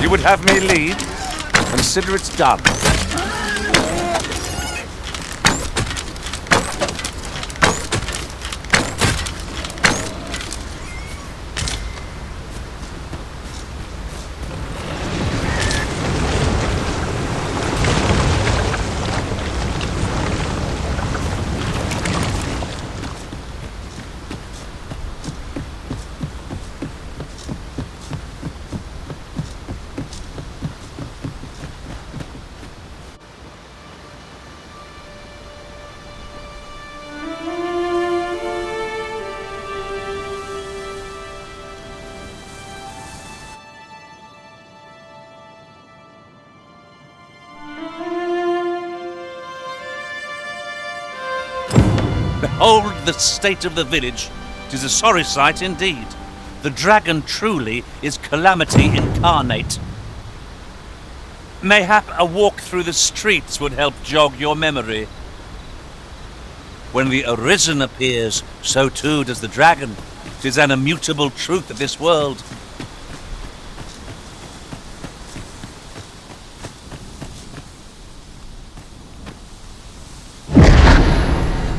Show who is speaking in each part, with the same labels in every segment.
Speaker 1: You would have me lead? Consider it done. Behold the state of the village. 'Tis a sorry sight indeed. The dragon truly is calamity incarnate. Mayhap a walk through the streets would help jog your memory. When the Arisen appears, so too does the dragon. 'Tis an immutable truth of this world.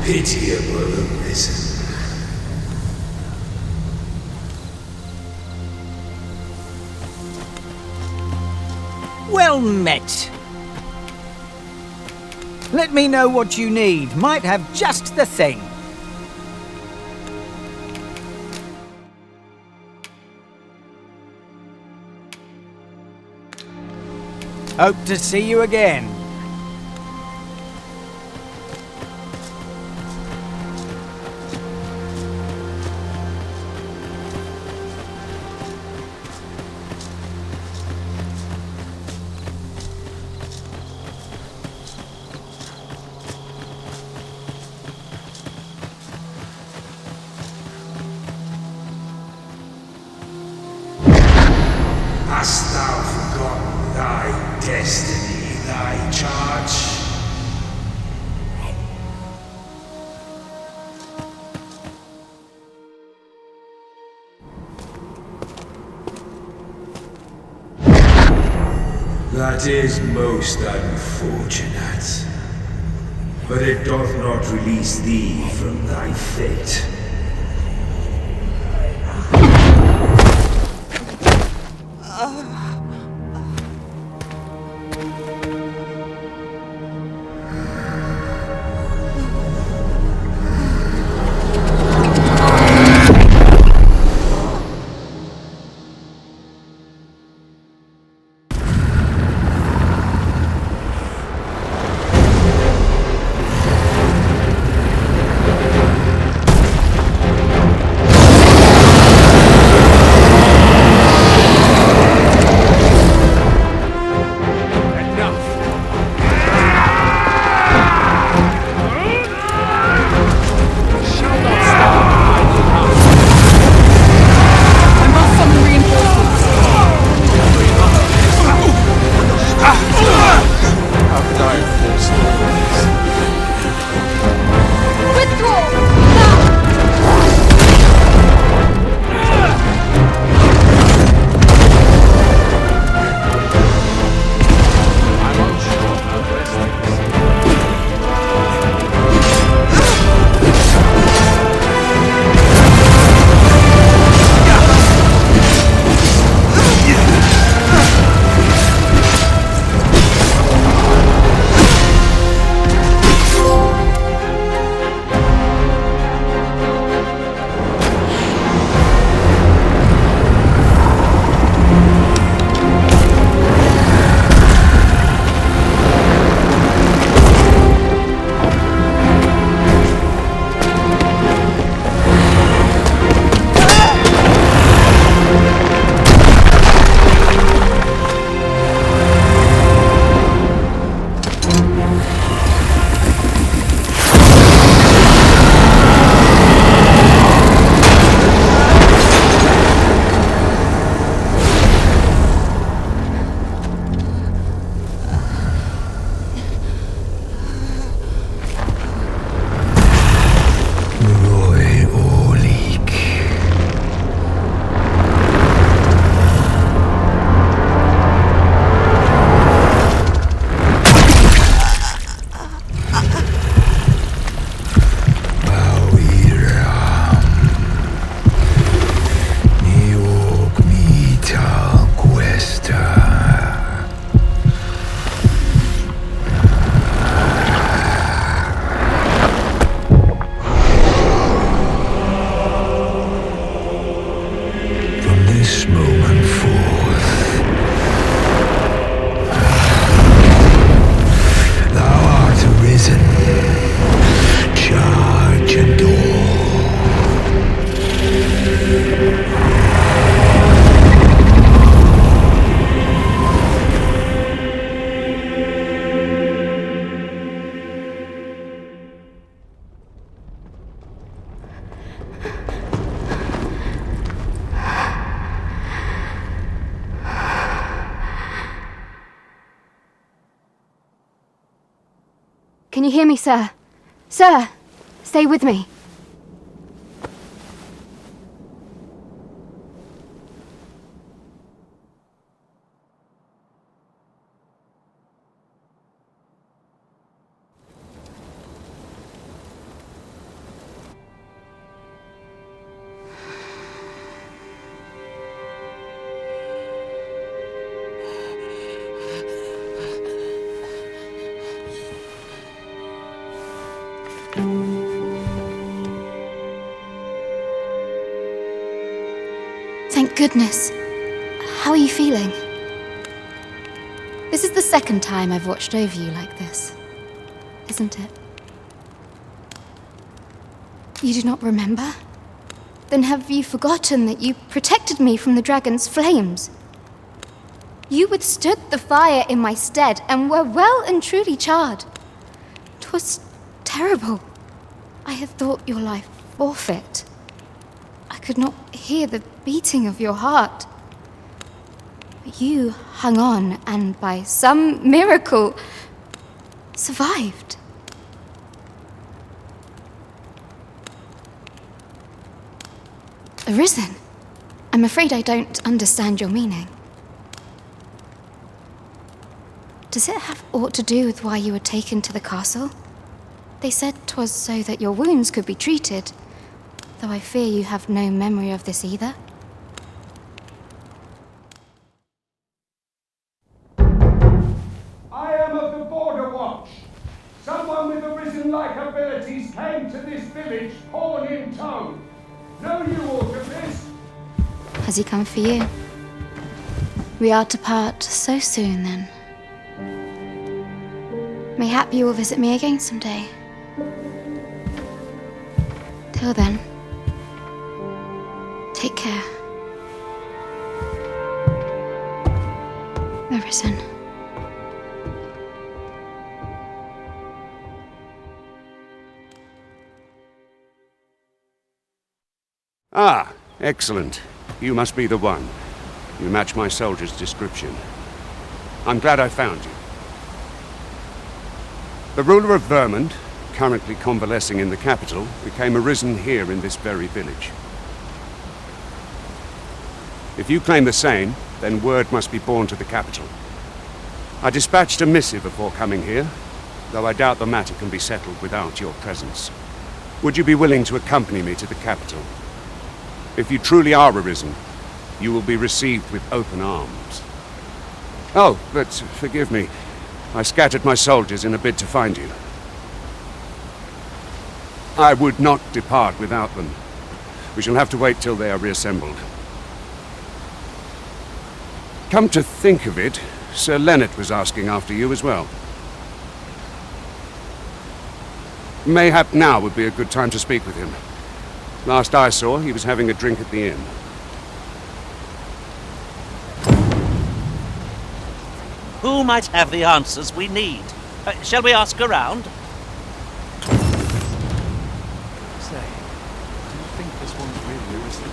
Speaker 2: Pitiable Arisen.
Speaker 3: Well met. Let me know what you need. Might have just the thing. Hope to see you again.
Speaker 2: Hast thou forgotten thy destiny, thy charge? That is most unfortunate, but it doth not release thee from thy fate.
Speaker 4: Can you hear me, sir? Sir, stay with me. Thank goodness. How are you feeling? This is the second time I've watched over you like this, isn't it? You do not remember? Then have you forgotten that you protected me from the dragon's flames? You withstood the fire in my stead and were well and truly charred. 'Twas terrible. I had thought your life forfeit. I could not hear the beating of your heart. But you hung on and by some miracle survived. Arisen? I'm afraid I don't understand your meaning. Does it have aught to do with why you were taken to the castle? They said 'twas so that your wounds could be treated, though I fear you have no memory of this either.
Speaker 5: I am of the Border Watch. Someone with Arisen-like abilities came to this village, horn in tow. Know you aught of this?
Speaker 4: Has he come for you? We are to part so soon, then. Mayhap you will visit me again someday. Till then, take care. Arisen.
Speaker 6: Ah, excellent. You must be the one. You match my soldier's description. I'm glad I found you. The ruler of Vermund, currently convalescing in the capital, became arisen here in this very village. If you claim the same, then word must be borne to the capital. I dispatched a missive before coming here, though I doubt the matter can be settled without your presence. Would you be willing to accompany me to the capital? If you truly are arisen, you will be received with open arms. Oh, but forgive me. I scattered my soldiers in a bid to find you. I would not depart without them. We shall have to wait till they are reassembled. Come to think of it, Sir Leonard was asking after you as well. Mayhap now would be a good time to speak with him. Last I saw, he was having a drink at the inn.
Speaker 1: Who might have the answers we need? Shall we ask around?
Speaker 7: Say, do you think this one's really arisen?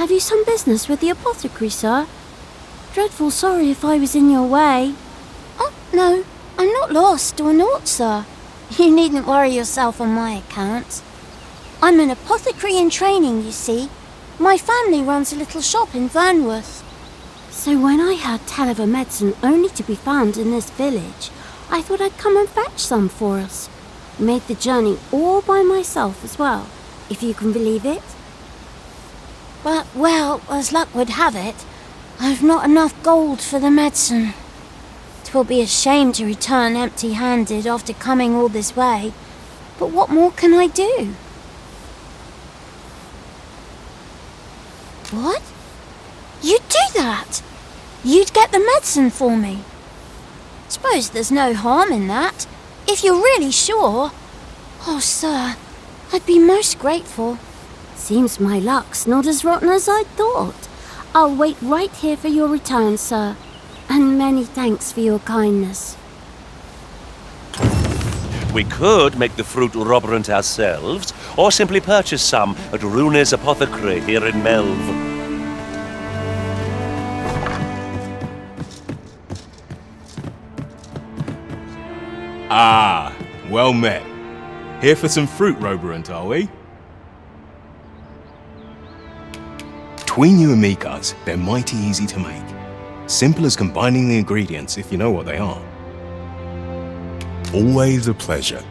Speaker 8: Have you some business with the apothecary, sir? Dreadful sorry if I was in your way. Oh, no, I'm not lost or naught, sir. You needn't worry yourself on my account. I'm an apothecary in training, you see. My family runs a little shop in Vernworth. So when I heard tell of a medicine only to be found in this village, I thought I'd come and fetch some for us. Made the journey all by myself as well, if you can believe it. But, well, as luck would have it, I've not enough gold for the medicine. 'Twill be a shame to return empty-handed after coming all this way, but what more can I do? What? You'd do that? You'd get the medicine for me? Suppose there's no harm in that, if you're really sure. Oh, sir, I'd be most grateful. Seems my luck's not as rotten as I thought. I'll wait right here for your return, sir. And many thanks for your kindness.
Speaker 1: We could make the fruit roberant ourselves, or simply purchase some at Rune's apothecary here in Melve.
Speaker 9: Ah, well met. Here for some fruit roberant, are we? Between you and me, cuz, they're mighty easy to make. Simple as combining the ingredients if you know what they are. Always a pleasure.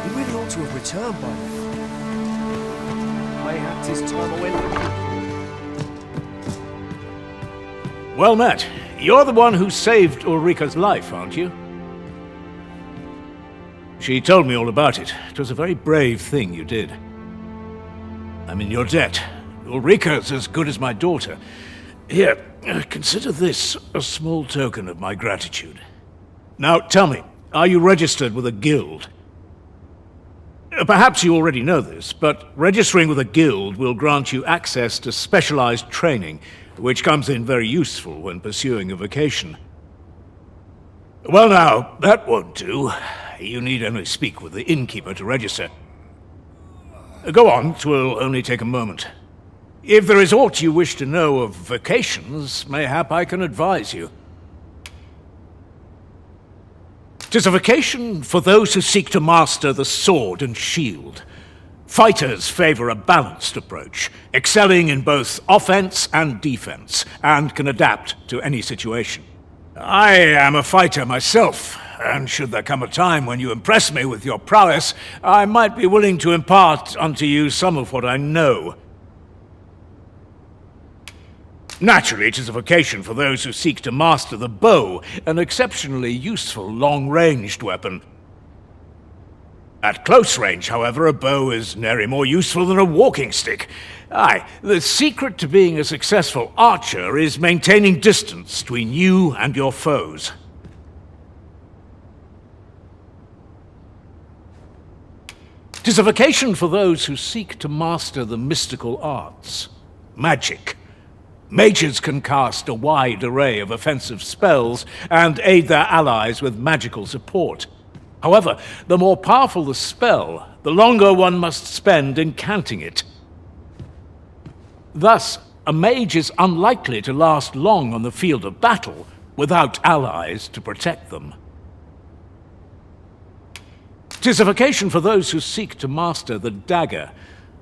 Speaker 7: He really ought to have returned by now. Mayhaps his time away.
Speaker 10: Well met. You're the one who saved Ulrika's life, aren't you? She told me all about it. It was a very brave thing you did. I'm in your debt. Ulrika's as good as my daughter. Here, consider this a small token of my gratitude. Now, tell me, are you registered with a guild? Perhaps you already know this, but registering with a guild will grant you access to specialized training, which comes in very useful when pursuing a vocation. Well now, that won't do. You need only speak with the innkeeper to register. Go on, 'twill only take a moment. If there is aught you wish to know of vocations, mayhap I can advise you. 'Tis a vocation for those who seek to master the sword and shield. Fighters favor a balanced approach, excelling in both offense and defense, and can adapt to any situation. I am a fighter myself, and should there come a time when you impress me with your prowess, I might be willing to impart unto you some of what I know. Naturally, it is a vocation for those who seek to master the bow, an exceptionally useful long-ranged weapon. At close range, however, a bow is nary more useful than a walking stick. Aye, the secret to being a successful archer is maintaining distance between you and your foes. 'Tis a vocation for those who seek to master the mystical arts. Magic. Mages can cast a wide array of offensive spells and aid their allies with magical support. However, the more powerful the spell, the longer one must spend incanting it. Thus, a mage is unlikely to last long on the field of battle without allies to protect them. 'Tis a vocation for those who seek to master the dagger.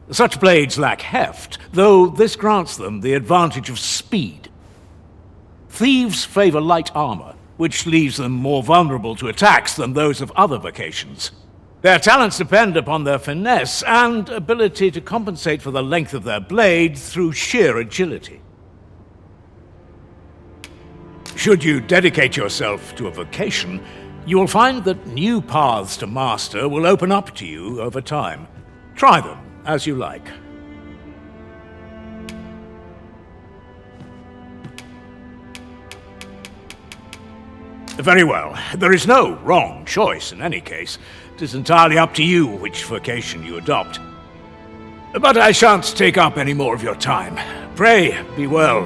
Speaker 10: Such blades lack heft, though this grants them the advantage of speed. Thieves favor light armor, which leaves them more vulnerable to attacks than those of other vocations. Their talents depend upon their finesse and ability to compensate for the length of their blade through sheer agility. Should you dedicate yourself to a vocation, you will find that new paths to master will open up to you over time. Try them as you like. Very well. There is no wrong choice in any case. It is entirely up to you which vocation you adopt. But I shan't take up any more of your time. Pray, be well.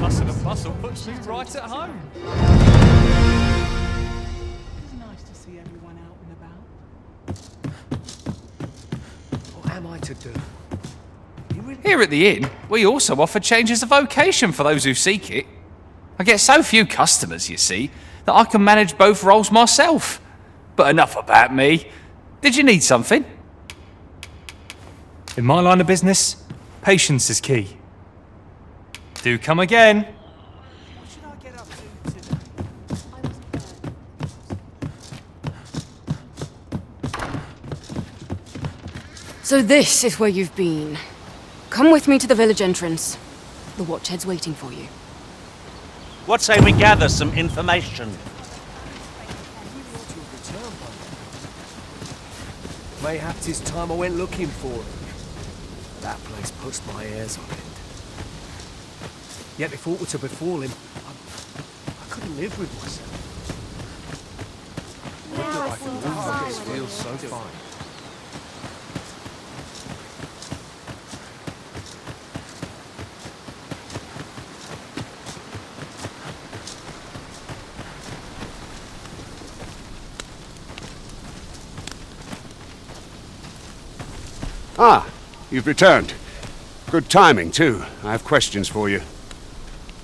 Speaker 7: Hustle and bustle puts me right at home.
Speaker 11: It's nice to see everyone out and about.
Speaker 12: What am I to do?
Speaker 13: Here at the inn, we also offer changes of vocation for those who seek it. I get so few customers, you see, that I can manage both roles myself. But enough about me. Did you need something?
Speaker 12: In my line of business, patience is key. Do come again.
Speaker 7: What should I get up to today?
Speaker 14: So this is where you've been. Come with me to the village entrance. The Watchhead's waiting for you.
Speaker 1: What say we gather some information?
Speaker 12: Mayhap 'tis time I went looking for him. That place puts my hairs on end. Yet if aught were to befall him, I couldn't live with myself. This feels so fine.
Speaker 6: Ah, you've returned. Good timing, too. I have questions for you.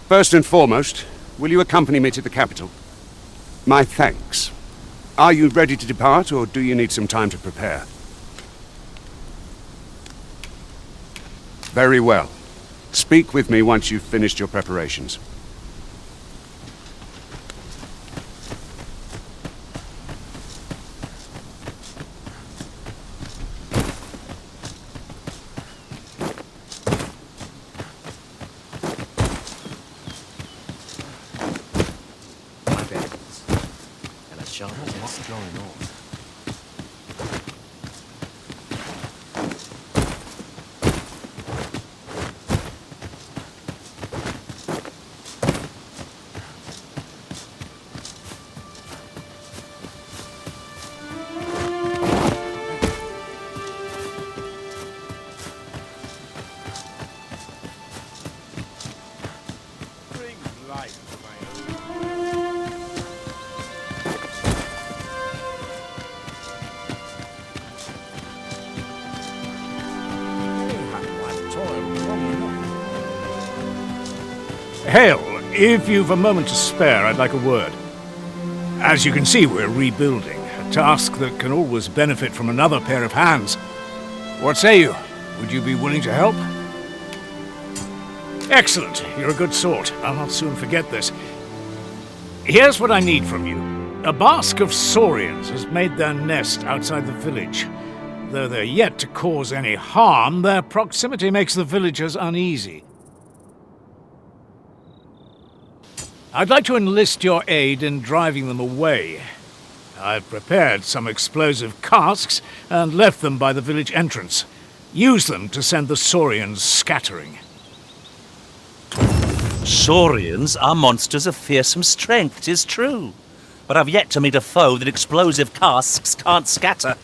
Speaker 6: First and foremost, will you accompany me to the capital? My thanks. Are you ready to depart, or do you need some time to prepare? Very well. Speak with me once you've finished your preparations.
Speaker 9: What's going on?
Speaker 10: Hale, if you've a moment to spare, I'd like a word. As you can see, we're rebuilding, a task that can always benefit from another pair of hands. What say you? Would you be willing to help? Excellent. You're a good sort. I'll not soon forget this. Here's what I need from you. A bask of saurians has made their nest outside the village. Though they're yet to cause any harm, their proximity makes the villagers uneasy. I'd like to enlist your aid in driving them away. I've prepared some explosive casks and left them by the village entrance. Use them to send the saurians scattering.
Speaker 1: Saurians are monsters of fearsome strength, 'tis true. But I've yet to meet a foe that explosive casks can't scatter.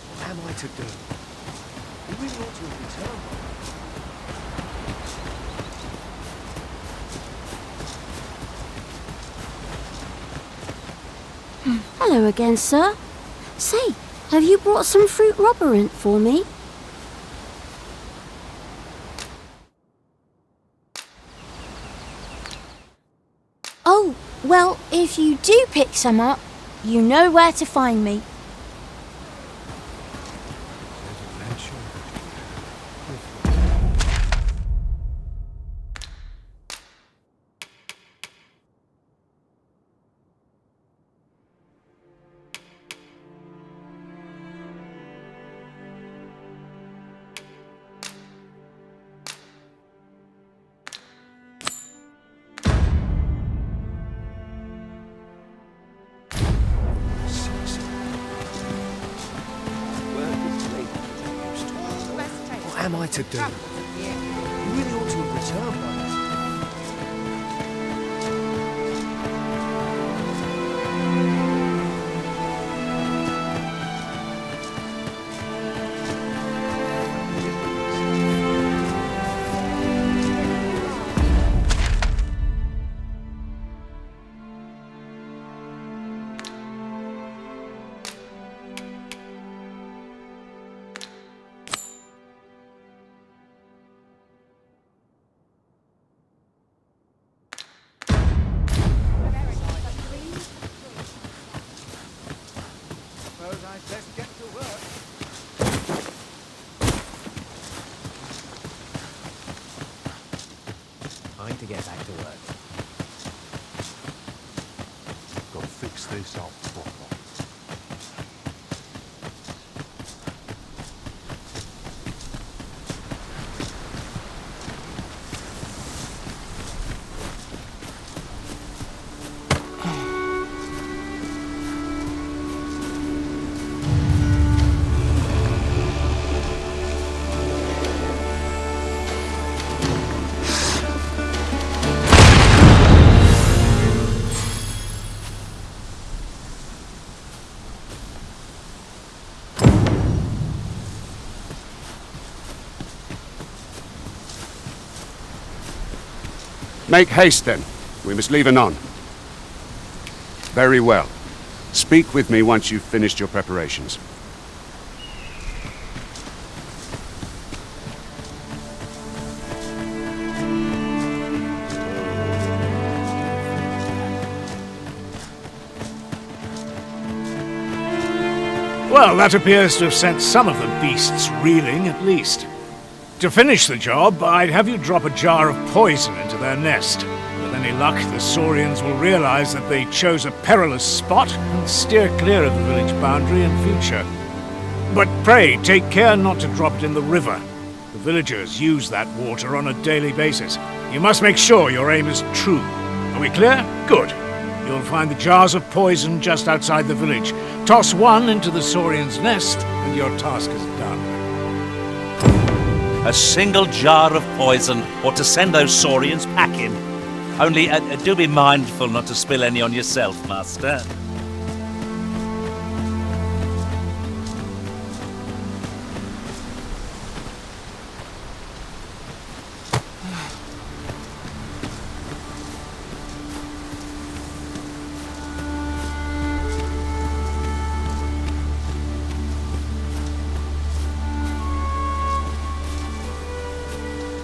Speaker 12: What am I to do? You really ought to have returned.
Speaker 8: Hello again, sir. Say, have you brought some fruit robberant for me? Oh, well, if you do pick some up, You know where to find me.
Speaker 12: What am I to do? You really ought to have returned by now.
Speaker 3: Suppose I'd best get to work.
Speaker 12: Time to get back to work.
Speaker 15: Gotta fix this up proper.
Speaker 6: Make haste, then. We must leave anon. Very well. Speak with me once you've finished your preparations.
Speaker 10: Well, that appears to have sent some of the beasts reeling, at least. To finish the job, I'd have you drop a jar of poison into their nest. With any luck, the Saurians will realize that they chose a perilous spot and steer clear of the village boundary in future. But pray, take care not to drop it in the river. The villagers use that water on a daily basis. You must make sure your aim is true. Are we clear? Good. You'll find the jars of poison just outside the village. Toss one into the Saurian's nest, and your task is done.
Speaker 1: A single jar of poison ought to send those Saurians packing. Only do be mindful not to spill any on yourself, Master.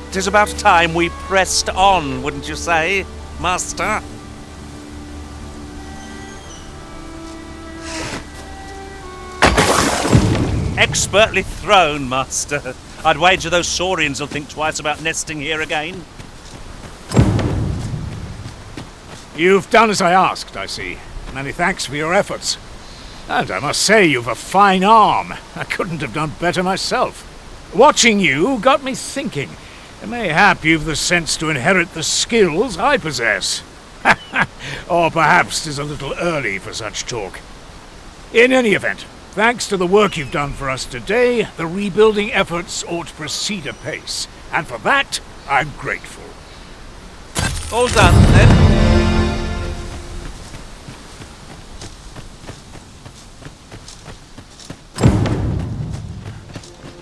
Speaker 1: It is about time we pressed on, wouldn't you say, Master? Expertly thrown, Master. I'd wager those Saurians will think twice about nesting here again.
Speaker 10: You've done as I asked, I see. Many thanks for your efforts. And I must say, you've a fine arm. I couldn't have done better myself. Watching you got me thinking. Mayhap you've the sense to inherit the skills I possess. Or perhaps 'tis a little early for such talk. In any event, thanks to the work you've done for us today, the rebuilding efforts ought to proceed apace. And for that, I'm grateful.
Speaker 1: All done, then.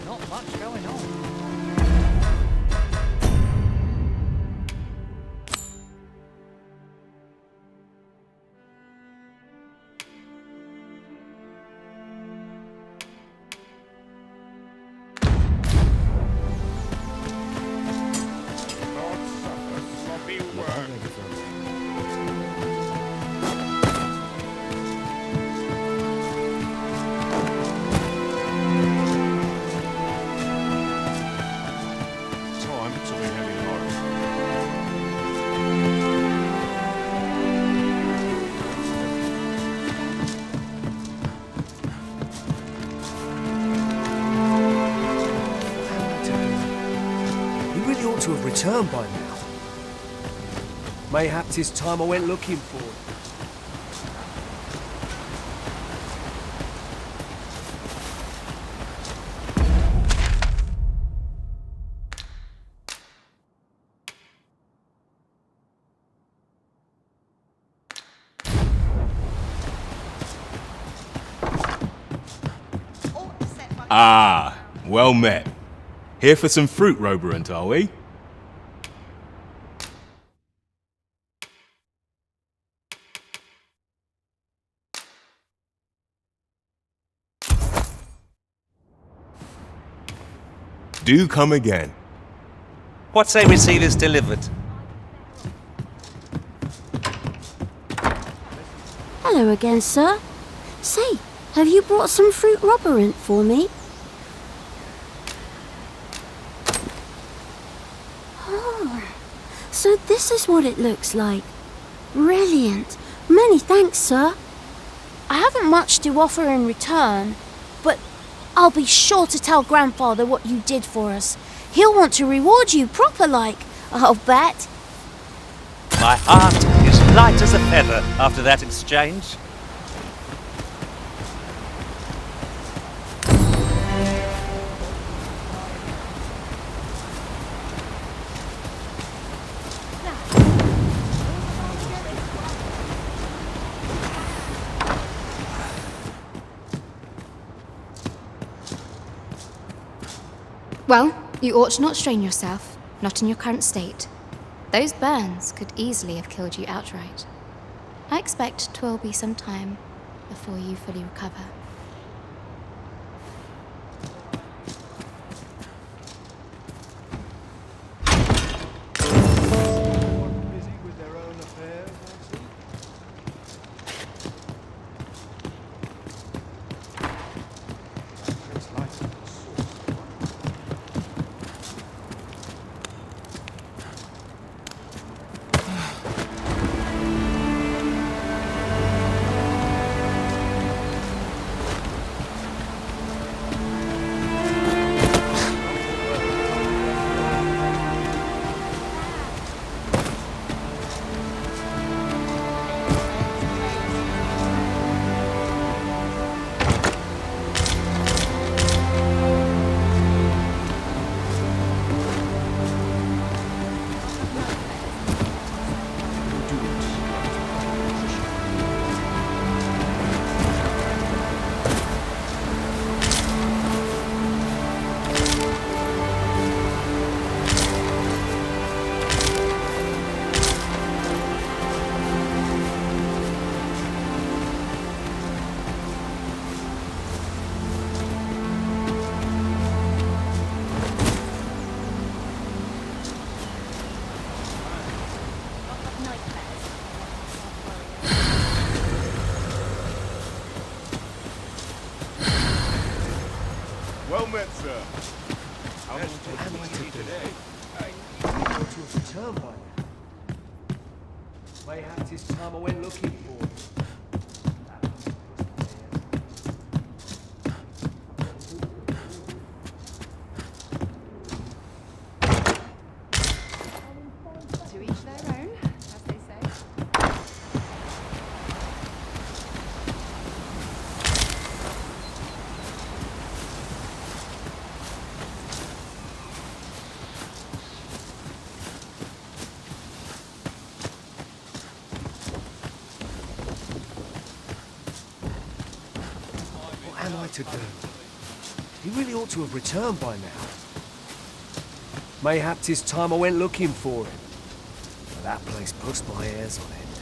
Speaker 3: Not much going on.
Speaker 12: ought to have returned by now. Mayhap 'tis time I went looking for him.
Speaker 9: Ah, well met. Here for some fruit, Roberant, are we? Do come again.
Speaker 1: What say we see this delivered?
Speaker 8: Hello again, sir. Say, have you brought some fruit roberant for me? Oh, so this is what it looks like. Brilliant. Many thanks, sir. I haven't much to offer in return, but I'll be sure to tell Grandfather what you did for us. He'll want to reward you proper-like, I'll bet.
Speaker 1: My heart is light as a feather after that exchange.
Speaker 4: Well, you ought not strain yourself, not in your current state. Those burns could easily have killed you outright. I expect 'twill be some time before you fully recover.
Speaker 5: Busy with their own affairs, I see. It's like a
Speaker 15: Well met, sir. How
Speaker 12: What am I to do? You ought to have returned by now. Mayhap 'tis time I went looking for him.
Speaker 16: To each their own, as they say.
Speaker 12: What am I to do? He really ought to have returned by now. Mayhap 'tis time I went looking for him. But that place puts my hairs on end.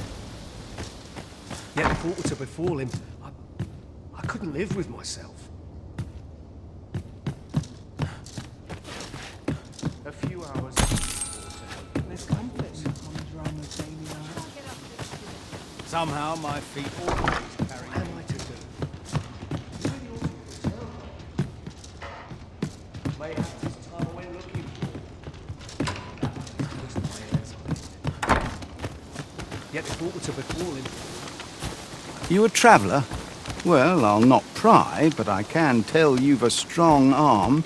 Speaker 12: Yet if aught were to befall him, I couldn't live with myself.
Speaker 5: a few hours.
Speaker 11: There's comfort on the drum of daily life.
Speaker 3: Somehow my feet always carry
Speaker 12: What am I to do? He really ought to have returned by now. Mayhap 'tis time I went looking for him. That place puts my hairs on end. Yet if aught were to befall him,
Speaker 3: You a traveller? Well, I'll not pry, but I can tell you've a strong arm.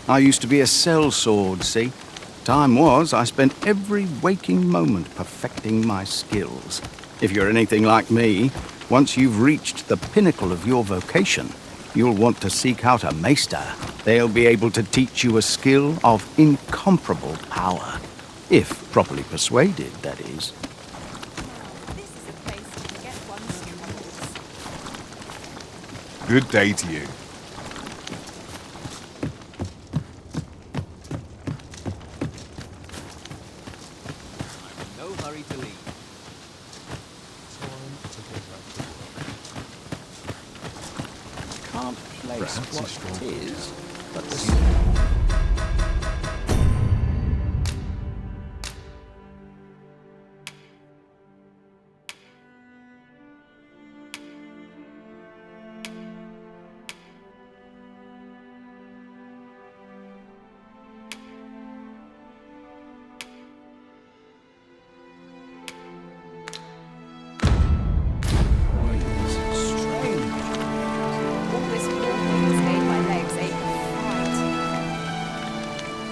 Speaker 3: I used to be a sellsword, see? Time was, I spent every waking moment perfecting my skills. If you're anything like me, once you've reached the pinnacle of your vocation, you'll want to seek out a maester. They'll be able to teach you a skill of incomparable power. If properly persuaded, that is.
Speaker 9: Good day to you.
Speaker 1: No hurry to leave.
Speaker 3: Can't place
Speaker 9: Perhaps
Speaker 3: what
Speaker 9: he's strong.
Speaker 3: it is, but the